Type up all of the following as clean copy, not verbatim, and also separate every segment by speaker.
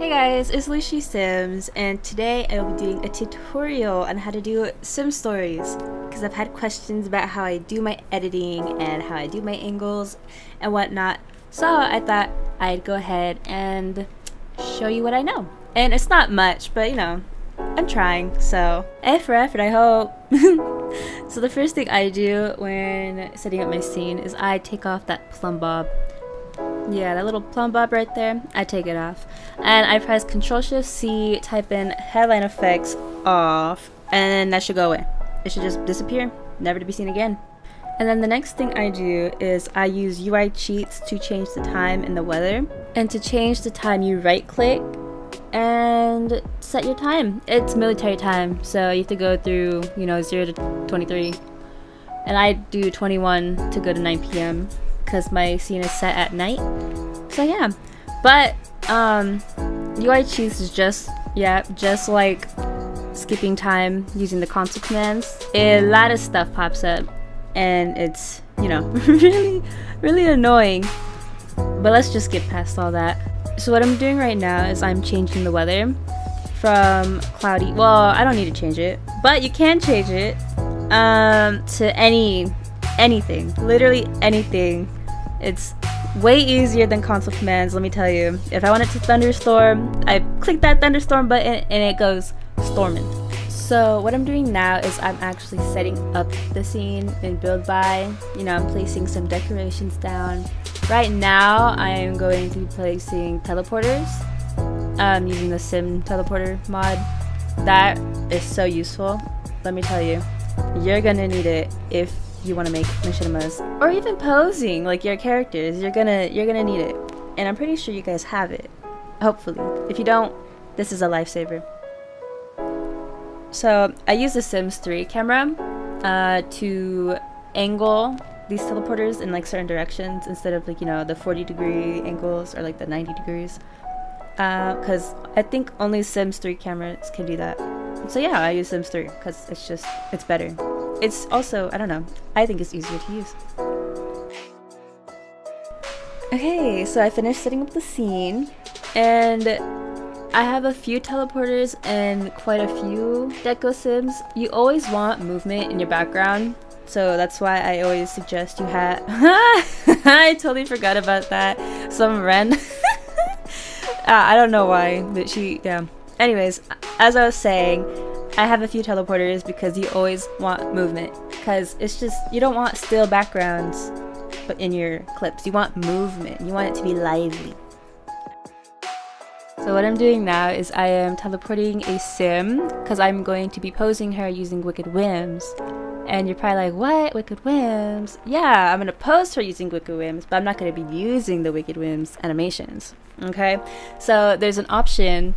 Speaker 1: Hey guys, it's Lucy Sims, and today I will be doing a tutorial on how to do Sim stories because I've had questions about how I do my editing and how I do my angles and whatnot. So I thought I'd go ahead and show you what I know. And it's not much, but you know, I'm trying, so A for effort, I hope. So the first thing I do when setting up my scene is I take off that plumb bob. Yeah, that little plumb bob right there, I take it off. And I press Ctrl-Shift-C, type in headline effects off, and that should go away. It should just disappear, never to be seen again. And then the next thing I do is I use UI cheats to change the time and the weather. And to change the time, you right click and set your time. It's military time, so you have to go through, you know, 0 to 23. And I do 21 to go to 9 p.m. because my scene is set at night. So yeah, but UI cheats is just like skipping time using the console commands. A lot of stuff pops up and it's, you know, really annoying, but let's just get past all that. So what I'm doing right now is I'm changing the weather from cloudy, well, I don't need to change it, but you can change it to anything, literally anything. It's way easier than console commands, let me tell you. If I want it to thunderstorm, I click that thunderstorm button and it goes storming. So what I'm doing now is I'm actually setting up the scene in build by. You know, I'm placing some decorations down. Right now I'm going to be placing teleporters, using the Sim teleporter mod. That is so useful, let me tell you. You're gonna need it if you want to make machinimas, or even posing like your characters. You're gonna need it, and I'm pretty sure you guys have it, hopefully. If you don't, this is a lifesaver. So I use the Sims 3 camera to angle these teleporters in like certain directions instead of, like, you know, the 40-degree angles or like the 90 degrees, because I think only Sims 3 cameras can do that. So yeah, I use Sims 3 because it's better. It's also, I don't know, I think it's easier to use. Okay, so I finished setting up the scene, and I have a few teleporters and quite a few deco sims. You always want movement in your background, so that's why I always suggest you have I totally forgot about that. Some Ren. I don't know why, but yeah. Anyways, as I was saying, I have a few teleporters because you always want movement, because it's just, you don't want still backgrounds but in your clips. You want movement, you want it to be lively. So what I'm doing now is I am teleporting a sim because I'm going to be posing her using Wicked Whims. And you're probably like, what? Wicked Whims? Yeah, I'm going to pose her using Wicked Whims, but I'm not going to be using the Wicked Whims animations. Okay? So there's an option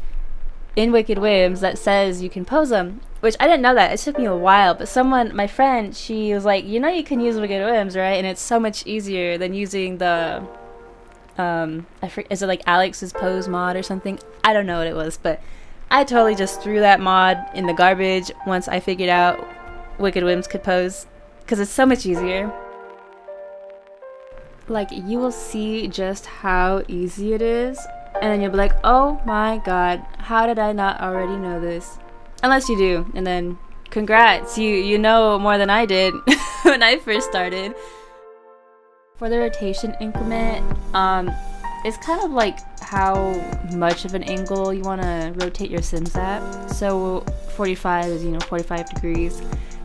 Speaker 1: in Wicked Whims that says you can pose them, which I didn't know that. It took me a while, but my friend, she was like, you know, you can use Wicked Whims, right? And it's so much easier than using the is it like Alex's pose mod or something? I don't know what it was, but I totally just threw that mod in the garbage once I figured out Wicked Whims could pose, because it's so much easier. Like, you will see just how easy it is, and then you'll be like, oh my god, how did I not already know this? Unless you do, and then congrats, you know more than I did when I first started. For the rotation increment, it's kind of like how much of an angle you want to rotate your sims at. So 45 is, you know, 45 degrees.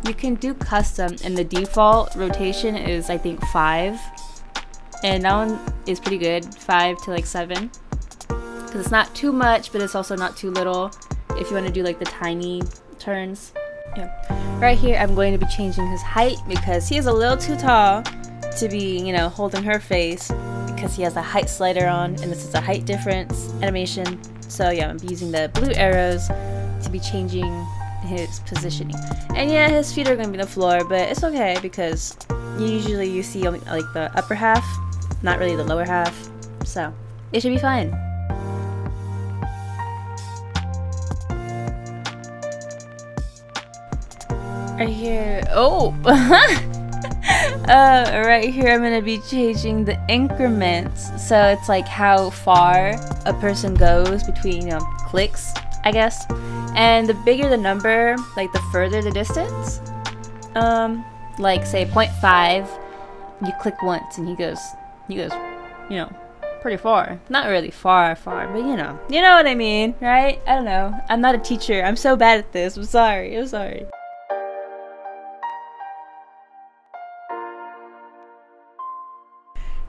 Speaker 1: You can do custom, and the default rotation is, I think, 5. And that one is pretty good, 5 to like 7. Because it's not too much, but it's also not too little if you want to do like the tiny turns. Yeah. Right here, I'm going to be changing his height because he is a little too tall to be, you know, holding her face, because he has a height slider on, and this is a height difference animation. So yeah, I'm using the blue arrows to be changing his positioning. And yeah, his feet are going to be on the floor, but it's okay because usually you see only like the upper half, not really the lower half, so it should be fine. Right here, oh Right here I'm gonna be changing the increments, so it's like how far a person goes between, you know, clicks, I guess. And the bigger the number, like the further the distance. Like say 0.5, you click once and he goes, you know, pretty far. Not really far, but you know what I mean, right? I don't know. I'm not a teacher. I'm so bad at this. I'm sorry.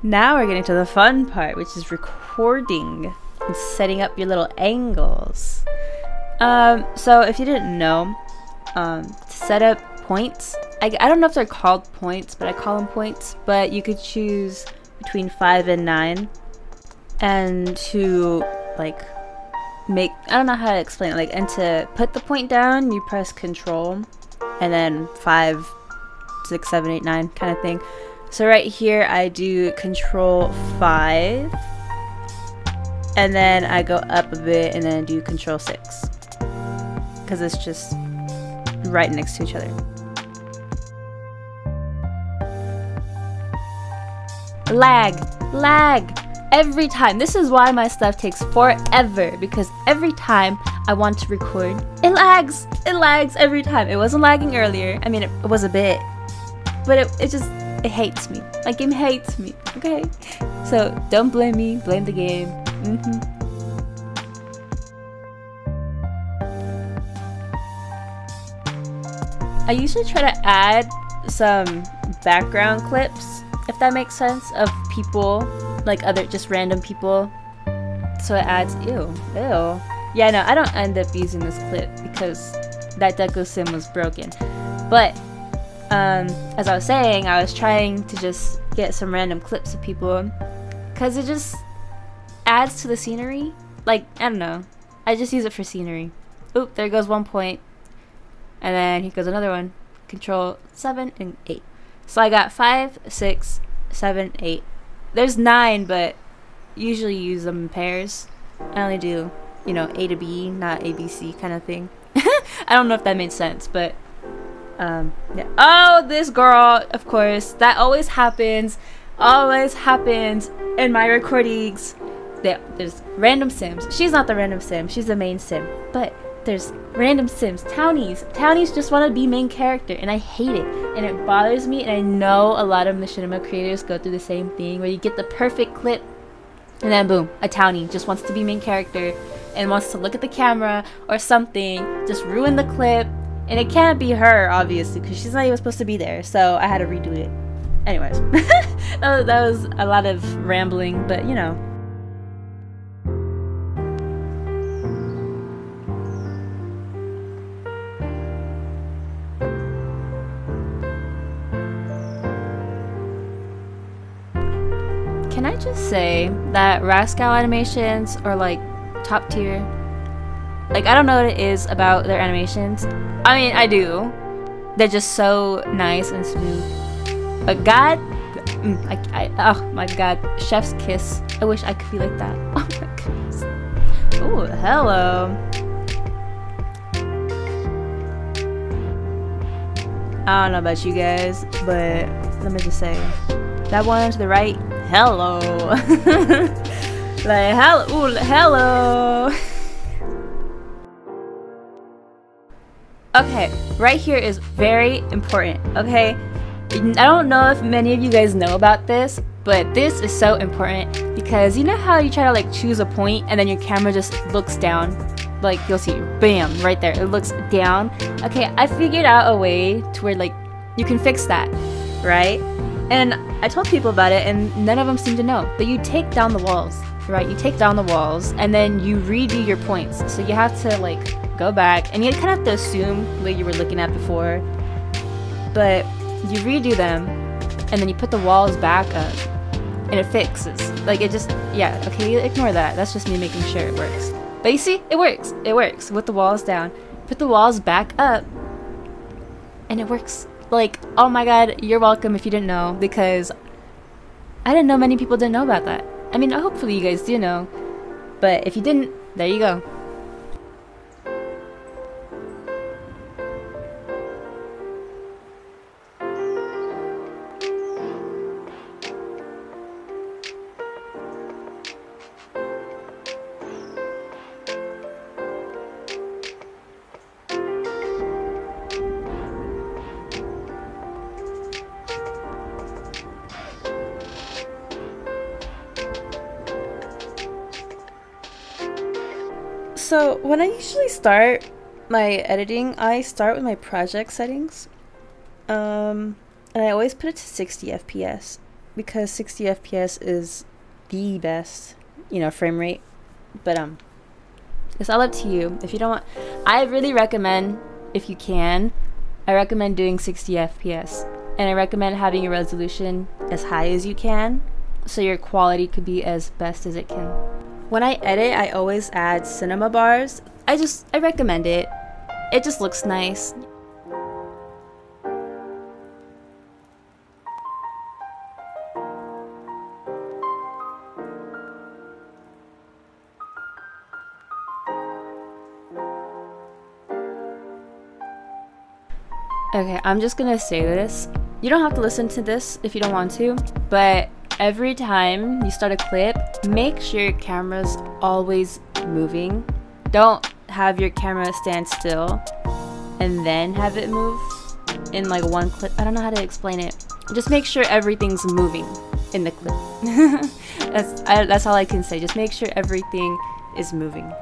Speaker 1: Now we're getting to the fun part, which is recording and setting up your little angles. So if you didn't know, to set up points, I don't know if they're called points, but I call them points, but you could choose between 5 and 9, and to like make, I don't know how to explain it, like, and to put the point down you press control and then 5, 6, 7, 8, 9 kind of thing. So right here I do control 5 and then I go up a bit and then do control 6 because it's just right next to each other. Lag every time. This is why my stuff takes forever, because every time I want to record, it lags every time. It wasn't lagging earlier. I mean, it was a bit, but it hates me. My game hates me, okay? So don't blame me, blame the game. I usually try to add some background clips, if that makes sense, of people, like other just random people, so it adds ew. Yeah, no, I don't end up using this clip because that Deco Sim was broken, but as I was saying, I was trying to just get some random clips of people because it just adds to the scenery. Like, I don't know, I just use it for scenery. Oop, there goes 1 point, and then here goes another one. Control 7 and 8. So I got 5, 6, 7, 8. There's 9, but usually use them in pairs. I only do, you know, A to B, not A, B, C kind of thing. I don't know if that made sense, but yeah. Oh, this girl, of course. That always happens in my recordings. There's random sims. She's not the random sim, she's the main sim. But there's random sims, townies. Townies just want to be main character, and I hate it, and it bothers me. And I know a lot of machinima creators go through the same thing, where you get the perfect clip, and then boom, a townie just wants to be main character and wants to look at the camera or something, just ruin the clip, and it can't be her, obviously, because she's not even supposed to be there. So I had to redo it. Anyways, that was a lot of rambling, but you know. Can I just say that Rascal animations are like top tier? Like, I don't know what it is about their animations. I mean, I do. They're just so nice and smooth. But God, oh my God, chef's kiss. I wish I could be like that. Oh my goodness. Oh, hello. I don't know about you guys, but let me just say, that one to the right, hello. Like, hello. Okay, right here is very important, okay? I don't know if many of you guys know about this, but this is so important because you know how you try to like choose a point and then your camera just looks down? Like, you'll see, bam, right there, it looks down. Okay, I figured out a way to where like you can fix that, right? And I told people about it and none of them seem to know. But you take down the walls, right? You take down the walls and then you redo your points. So you have to like go back and you kind of have to assume what you were looking at before. But you redo them and then you put the walls back up and it fixes. Like, it just, yeah, okay, ignore that. That's just me making sure it works. But you see, it works. It works with the walls down. Put the walls back up and it works. Like, oh my God, you're welcome if you didn't know, because I didn't know many people didn't know about that. I mean, hopefully you guys do know, but if you didn't, there you go. So when I usually start my editing, I start with my project settings. And I always put it to 60 FPS because 60 FPS is the best, you know, frame rate. But it's all up to you. If you don't want, I really recommend, if you can, I recommend doing 60 FPS. And I recommend having your resolution as high as you can so your quality could be as best as it can. When I edit, I always add cinema bars. I recommend it. It just looks nice. Okay, I'm just gonna say this. You don't have to listen to this if you don't want to, but every time you start a clip, make sure your camera's always moving. Don't have your camera stand still and then have it move in like one clip. I don't know how to explain it. Just make sure everything's moving in the clip. That's all I can say. Just make sure everything is moving.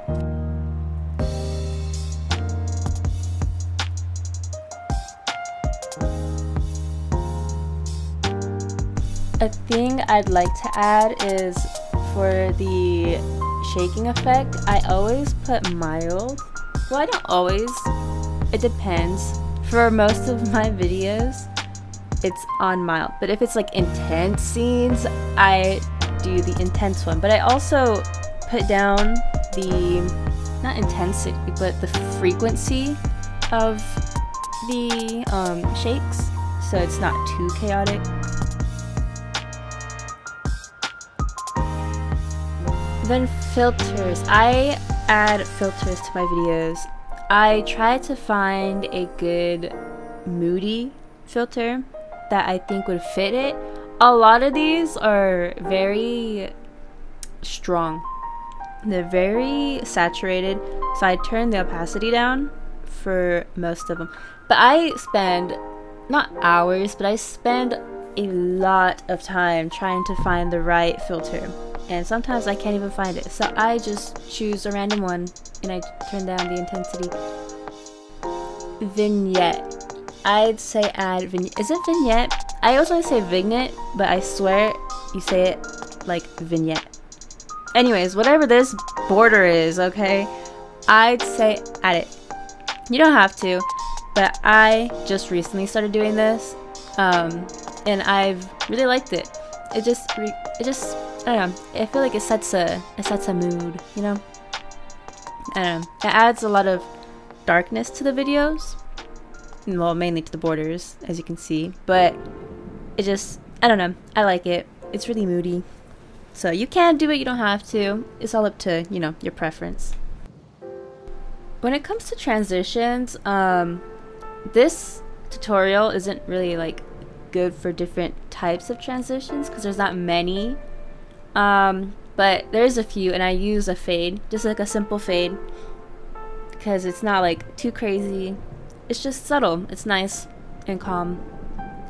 Speaker 1: A thing I'd like to add is for the shaking effect, I always put mild. Well, I don't always. It depends. For most of my videos, it's on mild. But if it's like intense scenes, I do the intense one. But I also put down the, not intensity, but the frequency of the shakes, so it's not too chaotic. Then filters. I add filters to my videos. I try to find a good moody filter that I think would fit it. A lot of these are very strong. They're very saturated, so I turn the opacity down for most of them. But I spend, not hours, but I spend a lot of time trying to find the right filter. And sometimes I can't even find it. So I just choose a random one and I turn down the intensity. Vignette. I'd say add vignette. Is it vignette? I always want to say vignette, but I swear you say it like vignette. Anyways, whatever this border is, okay? I'd say add it. You don't have to, but I just recently started doing this. And I've really liked it. It just I don't know. I feel like it sets a mood, you know? I don't know. It adds a lot of darkness to the videos. Well, mainly to the borders, as you can see. But it just, I don't know. I like it. It's really moody. So you can do it, you don't have to. It's all up to, you know, your preference. When it comes to transitions, this tutorial isn't really like good for different types of transitions because there's not many. But there's a few, and I use a fade, just like a simple fade, because it's not like too crazy. It's just subtle. It's nice and calm,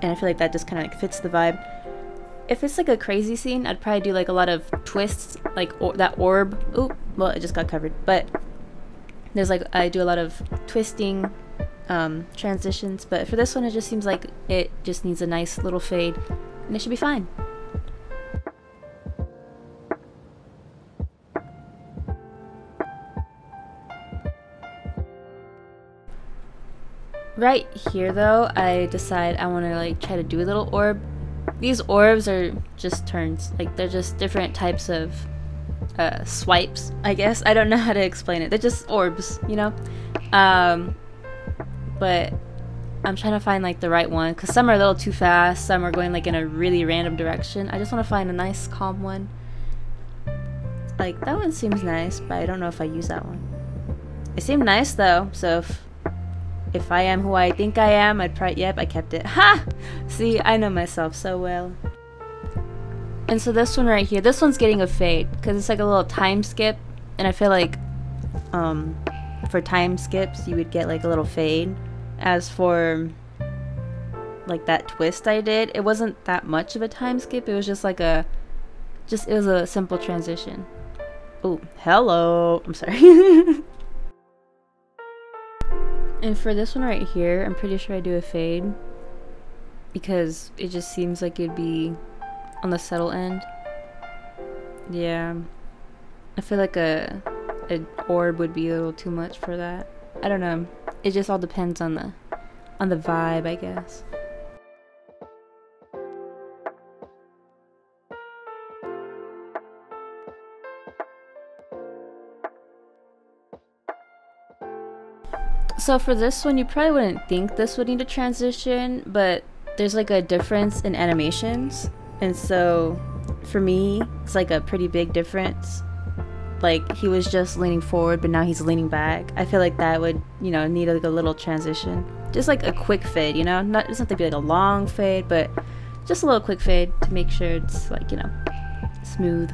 Speaker 1: and I feel like that just kind of like fits the vibe. If it's like a crazy scene, I'd probably do like a lot of twists, like that orb. Oh, well, it just got covered. But there's like, I do a lot of twisting transitions. But for this one, it just seems like it just needs a nice little fade, and it should be fine. Right here though, I decide I want to like try to do a little orb. These orbs are just turns, like they're just different types of swipes, I guess. I don't know how to explain it. They're just orbs, you know? But I'm trying to find like the right one, because some are a little too fast, some are going like in a really random direction. I just want to find a nice calm one. Like that one seems nice, but I don't know if I use that one. It seemed nice though, so if I am who I think I am, I'd probably, yep, I kept it. Ha! See, I know myself so well. And so this one right here, this one's getting a fade, because it's like a little time skip, and I feel like, for time skips, you would get like a little fade. As for, like that twist I did, it wasn't that much of a time skip, it was just like it was a simple transition. Oh, hello. I'm sorry. And for this one right here, I'm pretty sure I do a fade because it just seems like it'd be on the subtle end. Yeah, I feel like an orb would be a little too much for that. I don't know. It just all depends on the vibe, I guess. So for this one, you probably wouldn't think this would need a transition, but there's like a difference in animations, and so for me, it's like a pretty big difference. Like, he was just leaning forward, but now he's leaning back. I feel like that would, you know, need like a little transition. Just like a quick fade, you know? Not, it doesn't have to be like a long fade, but just a little quick fade to make sure it's like, you know, smooth.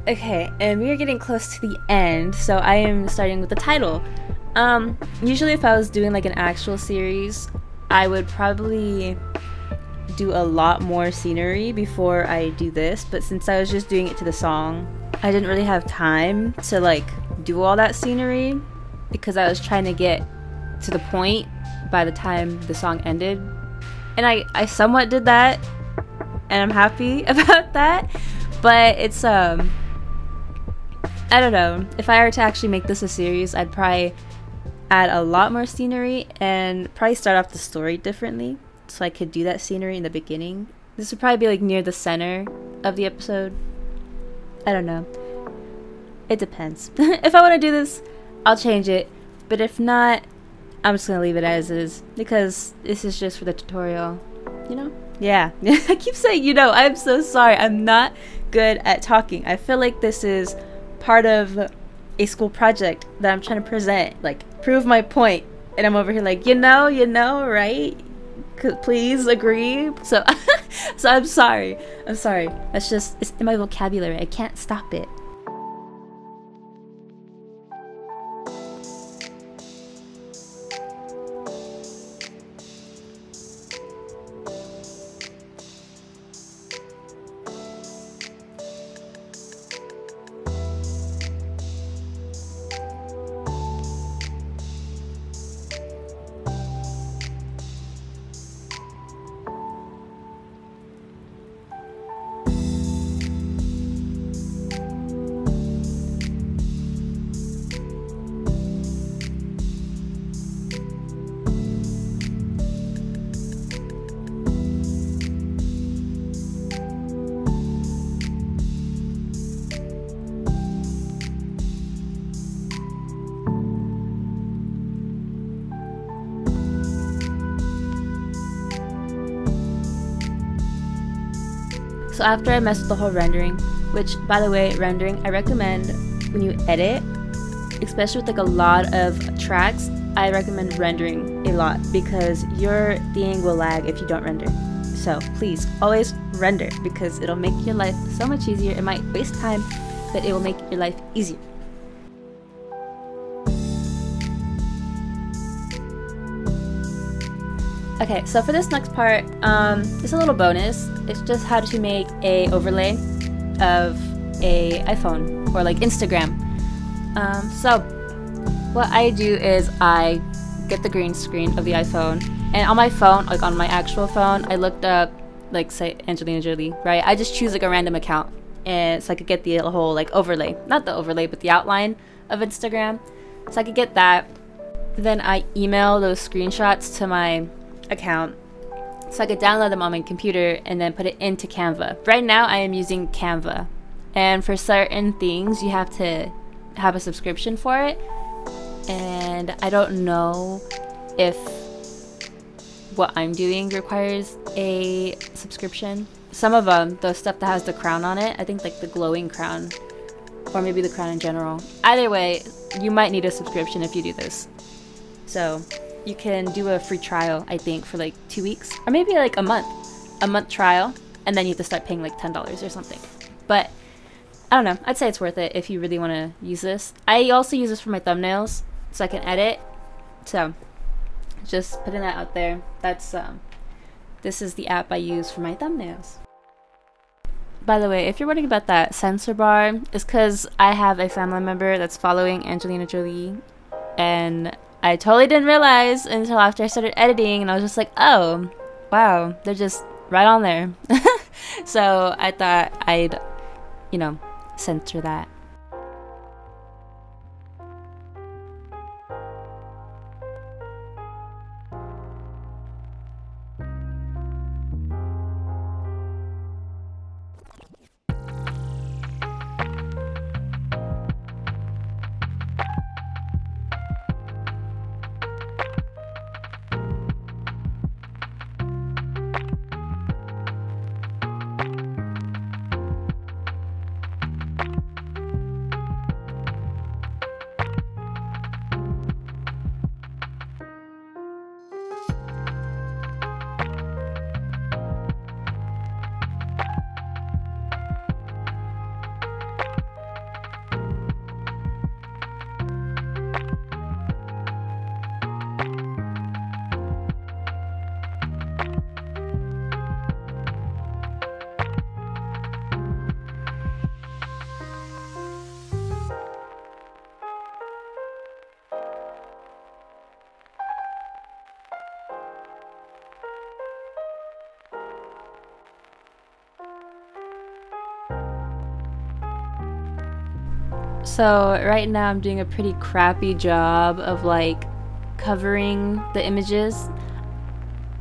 Speaker 1: Okay, and we are getting close to the end, so I am starting with the title. Usually if I was doing like an actual series, I would probably do a lot more scenery before I do this, but since I was just doing it to the song, I didn't really have time to like do all that scenery because I was trying to get to the point by the time the song ended, and I somewhat did that, and I'm happy about that. But it's I don't know, if I were to actually make this a series, I'd probably add a lot more scenery and probably start off the story differently so I could do that scenery in the beginning. This would probably be like near the center of the episode. I don't know. It depends. If I want to do this, I'll change it. But if not, I'm just going to leave it as is because this is just for the tutorial. You know? Yeah. I keep saying, you know, I'm so sorry. I'm not good at talking. I feel like this is part of a school project that I'm trying to present. Like, prove my point. And I'm over here like, you know, right? Please agree. So so I'm sorry. That's just, it's in my vocabulary. I can't stop it. So after I messed with the whole rendering, which by the way, rendering, I recommend when you edit, especially with like a lot of tracks, I recommend rendering a lot because your thing will lag if you don't render. So please always render because it'll make your life so much easier. It might waste time, but it will make your life easier. Okay, so for this next part, it's a little bonus. It's just how to make a overlay of a iPhone or like Instagram. So what I do is I get the green screen of the iPhone, and on my phone, like on my actual phone, I looked up like say Angelina Jolie, right? I just choose like a random account, and so I could get the whole like overlay, not the overlay, but the outline of Instagram. So I could get that. Then I email those screenshots to my account so I could download them on my computer and then put it into Canva. Right now I am using Canva, and for certain things you have to have a subscription for it, and I don't know if what I'm doing requires a subscription. Some of them, the stuff that has the crown on it, I think like the glowing crown, or maybe the crown in general. Either way, you might need a subscription if you do this. So you can do a free trial, I think, for like 2 weeks or maybe like a month trial, and then you have to start paying like $10 or something. But I don't know, I'd say it's worth it if you really want to use this. I also use this for my thumbnails so I can edit, so just putting that out there. That's this is the app I use for my thumbnails. by the way, if you're wondering about that censor bar, it's because I have a family member that's following Angelina Jolie, and I totally didn't realize until after I started editing, and I was just like, oh, wow, they're just right on there. So I thought I'd, you know, censor that. So right now I'm doing a pretty crappy job of like covering the images.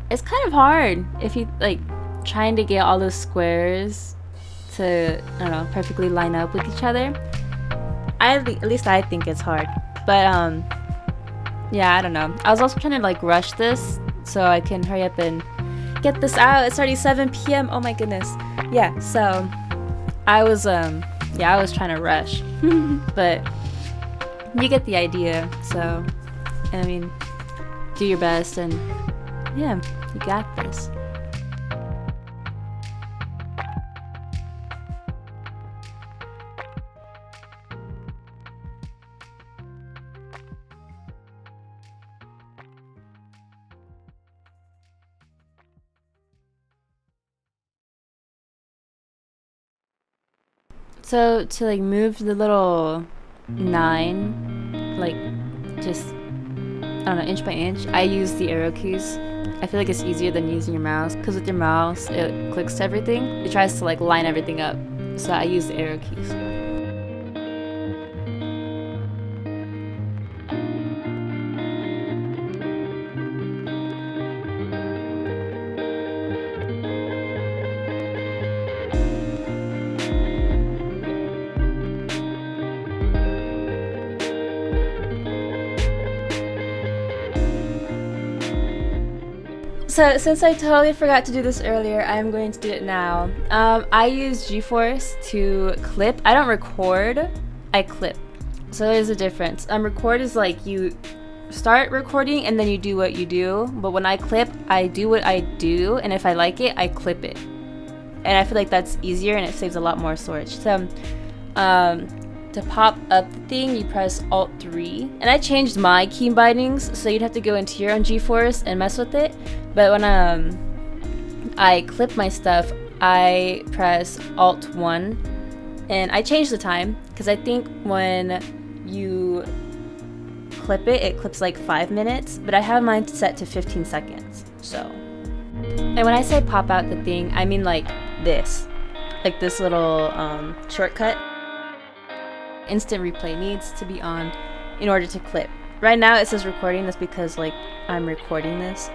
Speaker 1: It's kind of hard if you like trying to get all those squares to, I don't know, perfectly line up with each other. At least I think it's hard. But yeah, I don't know. I was also trying to like rush this so I can hurry up and get this out. It's already 7 p.m. Oh my goodness. Yeah, so I was trying to rush. But you get the idea. So I mean, do your best, and yeah, you got this. So to like move the little 9, like just, I don't know, inch by inch, I use the arrow keys. I feel like it's easier than using your mouse, because with your mouse it clicks to everything. It tries to like line everything up. So I use the arrow keys. So since I totally forgot to do this earlier, I'm going to do it now. I use GeForce to clip. I don't record, I clip. So there's a difference. Record is like you start recording and then you do what you do. But when I clip, I do what I do, and if I like it, I clip it. And I feel like that's easier and it saves a lot more storage. So to pop up the thing, you press Alt-3. And I changed my key bindings, so you'd have to go into your own GeForce and mess with it. But when I clip my stuff, I press Alt-1. And I changed the time, because I think when you clip it, it clips like 5 minutes. But I have mine set to 15 seconds, so. And when I say pop out the thing, I mean like this. Like this little shortcut. Instant replay needs to be on in order to clip. Right now it says recording. That's because like I'm recording this.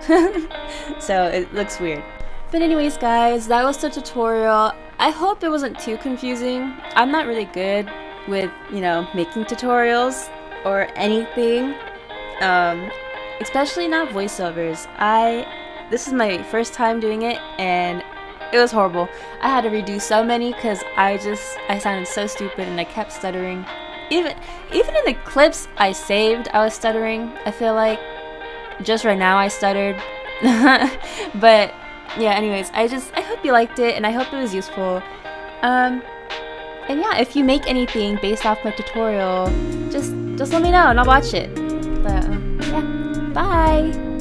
Speaker 1: So it looks weird. But anyways guys, that was the tutorial. I hope it wasn't too confusing. I'm not really good with, you know, making tutorials or anything. Especially not voiceovers. This is my first time doing it and it was horrible. I had to redo so many because I sounded so stupid and I kept stuttering. Even in the clips I saved, I was stuttering. I feel like just right now I stuttered. But yeah, anyways, I hope you liked it and I hope it was useful. And yeah, if you make anything based off my tutorial, just let me know and I'll watch it. But yeah, bye.